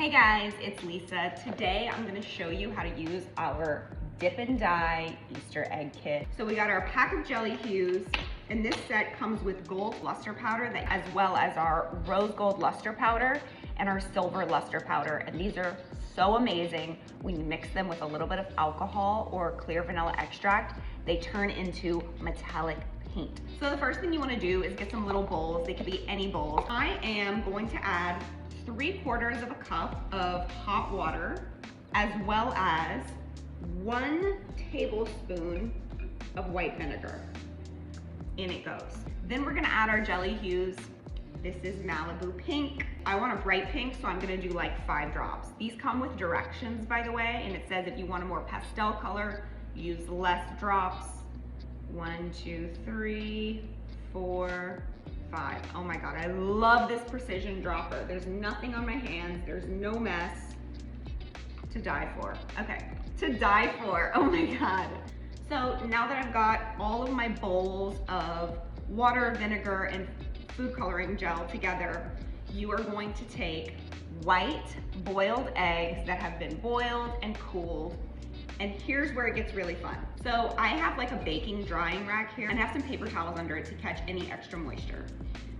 Hey guys, it's Lisa. Today I'm going to show you how to use our dip and dye Easter egg kit. So we got our pack of jelly Hues, and this set comes with gold luster powder as well as our rose gold luster powder and our silver luster powder. And these are so amazing. When you mix them with a little bit of alcohol or clear vanilla extract, they turn into metallic paint. So the first thing you want to do is get some little bowls. They could be any bowls. I am going to add 3/4 of a cup of hot water, as well as 1 tablespoon of white vinegar. In it goes. Then we're gonna add our jelly Hues. This is Malibu pink. I want a bright pink, so I'm gonna do like 5 drops. These come with directions, by the way, and it says if you want a more pastel color, use less drops. 1, 2, 3, 4, 5. Oh my God, I love this precision dropper. There's nothing on my hands. There's no mess. To die for. Okay, to die for. Oh my God. So now that I've got all of my bowls of water, vinegar, and food coloring gel together, you are going to take white boiled eggs that have been boiled and cooled. And here's where it gets really fun. So I have like a baking drying rack here and I have some paper towels under it to catch any extra moisture.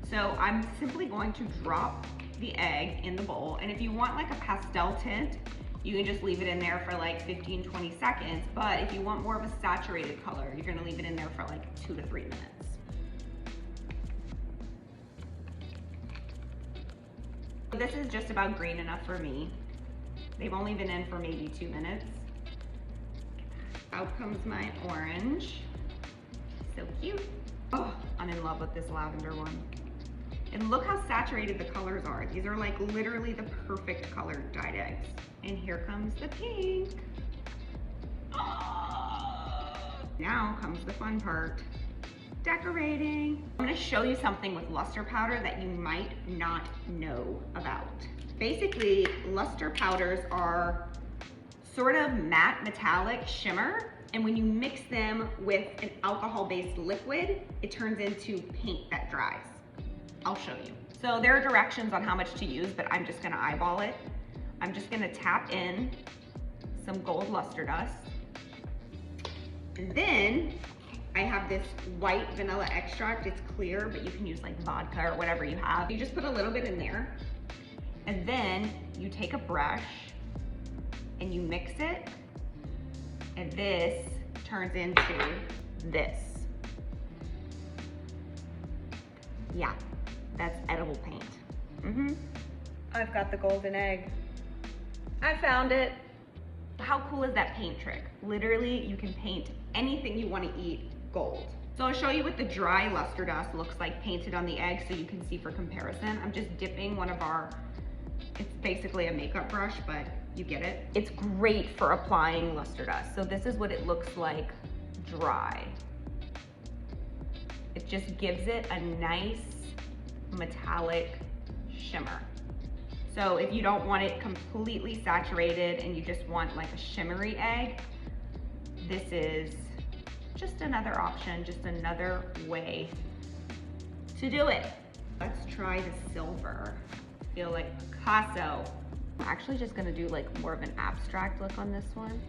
So I'm simply going to drop the egg in the bowl. And if you want like a pastel tint, you can just leave it in there for like 15-20 seconds. But if you want more of a saturated color, you're gonna leave it in there for like 2 to 3 minutes. This is just about green enough for me. They've only been in for maybe 2 minutes. Out comes my orange. So cute. Oh, I'm in love with this lavender one. And look how saturated the colors are. These are like literally the perfect colored dyed eggs. And here comes the pink. Oh. Now comes the fun part, decorating. I'm gonna show you something with luster powder that you might not know about. Basically, luster powders are sort of matte metallic shimmer, and when you mix them with an alcohol-based liquid, it turns into paint that dries. I'll show you. So there are directions on how much to use, but I'm just gonna eyeball it. I'm just gonna tap in some gold luster dust. And then I have this white vanilla extract. It's clear, but you can use like vodka or whatever you have. You just put a little bit in there, and then you take a brush and you mix it, and this turns into this. Yeah, that's edible paint. I've got the golden egg. I found it. How cool is that paint trick? Literally, you can paint anything you want to eat gold. So I'll show you what the dry luster dust looks like painted on the egg so you can see for comparison. I'm just dipping one of our, it's basically a makeup brush, but you get it. It's great for applying luster dust. So this is what it looks like dry. It just gives it a nice metallic shimmer. So if you don't want it completely saturated and you just want like a shimmery egg, this is just another option, just another way to do it. Let's try the silver. I feel like Picasso. I'm actually just gonna do like more of an abstract look on this one.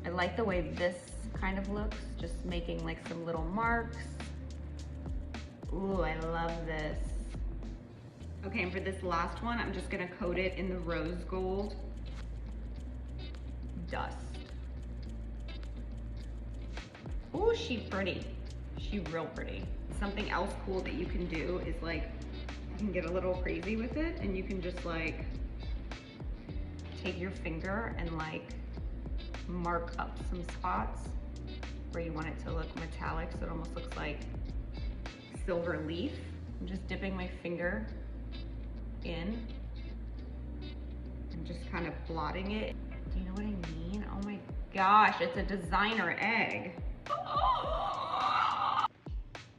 I like the way this kind of looks, just making like some little marks. Ooh, I love this. Okay, and for this last one, I'm just gonna coat it in the rose gold dust. Ooh, she's pretty. She's real pretty. Something else cool that you can do is like, you can get a little crazy with it and you can just like, take your finger and like mark up some spots where you want it to look metallic, so it almost looks like silver leaf. I'm just dipping my finger in and just kind of blotting it. Do you know what I mean? Oh my gosh, it's a designer egg.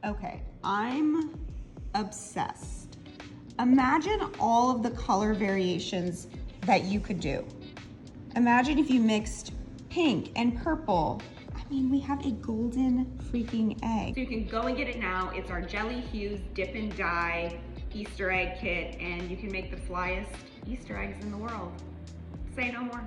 Okay, I'm obsessed. Imagine all of the color variations that you could do. Imagine if you mixed pink and purple. I mean, we have a golden freaking egg. So you can go and get it now. It's our Jelly Hues Dip and Dye Easter egg kit, and you can make the flyest Easter eggs in the world. Say no more.